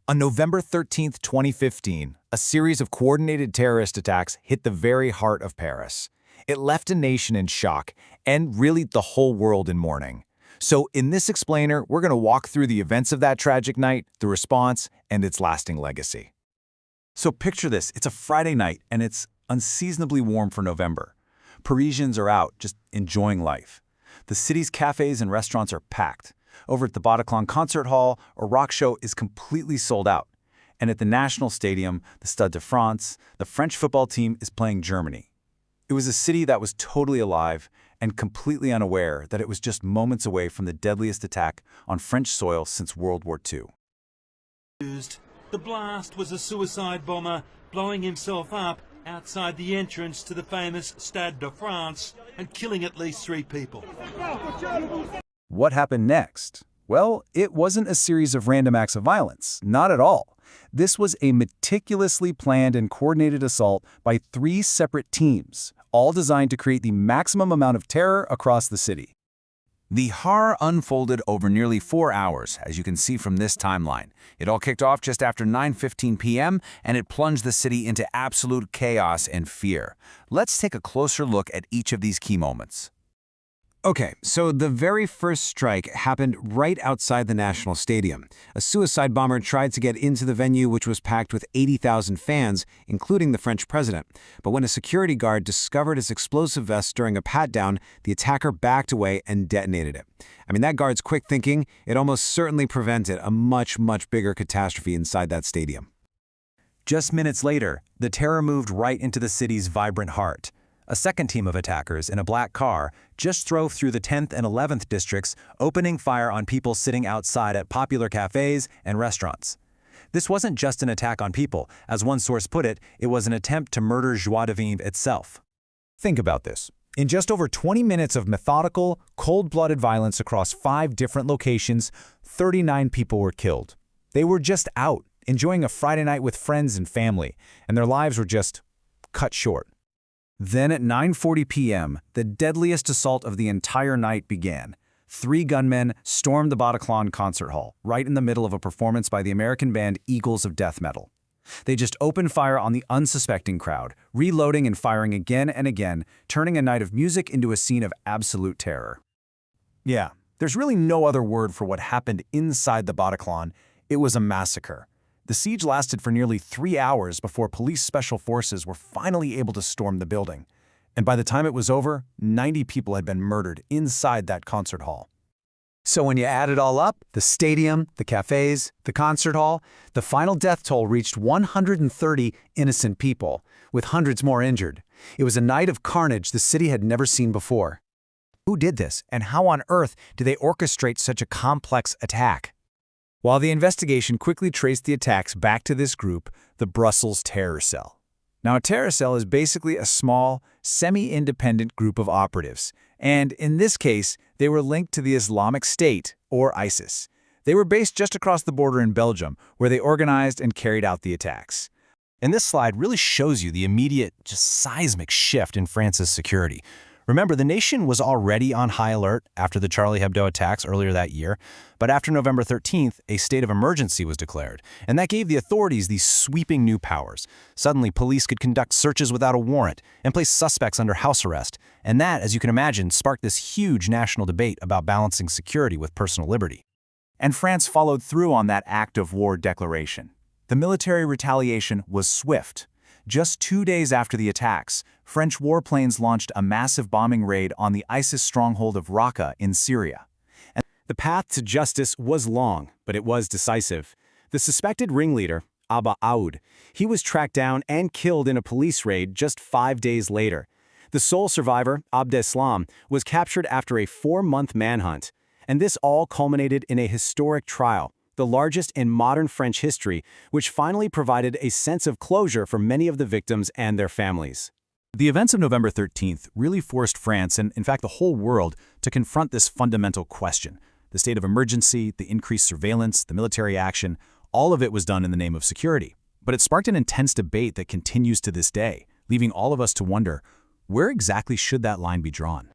On November 13th, 2015, a series of coordinated terrorist attacks hit the very heart of Paris. It left a nation in shock, and really the whole world in mourning. So in this explainer, we're going to walk through the events of that tragic night, the response, and its lasting legacy. So picture this, it's a Friday night, and it's unseasonably warm for November. Parisians are out, just enjoying life. The city's cafes and restaurants are packed. Over at the Bataclan Concert Hall, a rock show is completely sold out. And at the National Stadium, the Stade de France, the French football team is playing Germany. It was a city that was totally alive and completely unaware that it was just moments away from the deadliest attack on French soil since World War II. The blast was a suicide bomber blowing himself up outside the entrance to the famous Stade de France and killing at least 3 people. What happened next? Well, it wasn't a series of random acts of violence, not at all. This was a meticulously planned and coordinated assault by 3 separate teams, all designed to create the maximum amount of terror across the city. The horror unfolded over nearly 4 hours, as you can see from this timeline. It all kicked off just after 9:15 p.m., and it plunged the city into absolute chaos and fear. Let's take a closer look at each of these key moments. Okay, so the very first strike happened right outside the National Stadium. A suicide bomber tried to get into the venue, which was packed with 80,000 fans, including the French president. But when a security guard discovered his explosive vest during a pat-down, the attacker backed away and detonated it. I mean, that guard's quick thinking, it almost certainly prevented a much, much bigger catastrophe inside that stadium. Just minutes later, the terror moved right into the city's vibrant heart. A second team of attackers in a black car just drove through the 10th and 11th districts, opening fire on people sitting outside at popular cafes and restaurants. This wasn't just an attack on people. As one source put it, it was an attempt to murder joie de vivre itself. Think about this. In just over 20 minutes of methodical, cold-blooded violence across 5 different locations, 39 people were killed. They were just out, enjoying a Friday night with friends and family, and their lives were just cut short. Then at 9:40 p.m., the deadliest assault of the entire night began. 3 gunmen stormed the Bataclan Concert Hall, right in the middle of a performance by the American band Eagles of Death Metal. They just opened fire on the unsuspecting crowd, reloading and firing again and again, turning a night of music into a scene of absolute terror. Yeah, there's really no other word for what happened inside the Bataclan. It was a massacre. The siege lasted for nearly 3 hours before police special forces were finally able to storm the building. And by the time it was over, 90 people had been murdered inside that concert hall. So when you add it all up, the stadium, the cafes, the concert hall, the final death toll reached 130 innocent people, with hundreds more injured. It was a night of carnage the city had never seen before. Who did this, and how on earth did they orchestrate such a complex attack? While the investigation quickly traced the attacks back to this group, the Brussels Terror Cell. Now, a terror cell is basically a small, semi-independent group of operatives, and in this case, they were linked to the Islamic State, or ISIS. They were based just across the border in Belgium, where they organized and carried out the attacks. And this slide really shows you the immediate, just seismic shift in France's security. Remember, the nation was already on high alert after the Charlie Hebdo attacks earlier that year, but after November 13th, a state of emergency was declared, and that gave the authorities these sweeping new powers. Suddenly, police could conduct searches without a warrant and place suspects under house arrest, and that, as you can imagine, sparked this huge national debate about balancing security with personal liberty. And France followed through on that act of war declaration. The military retaliation was swift. Just 2 days after the attacks, French warplanes launched a massive bombing raid on the ISIS stronghold of Raqqa in Syria. And the path to justice was long, but it was decisive. The suspected ringleader, Abba Aoud, he was tracked down and killed in a police raid just 5 days later. The sole survivor, Abdeslam, was captured after a 4-month manhunt. And this all culminated in a historic trial, the largest in modern French history, which finally provided a sense of closure for many of the victims and their families. The events of November 13th really forced France, and in fact the whole world, to confront this fundamental question. The state of emergency, the increased surveillance, the military action, all of it was done in the name of security. But it sparked an intense debate that continues to this day, leaving all of us to wonder, where exactly should that line be drawn?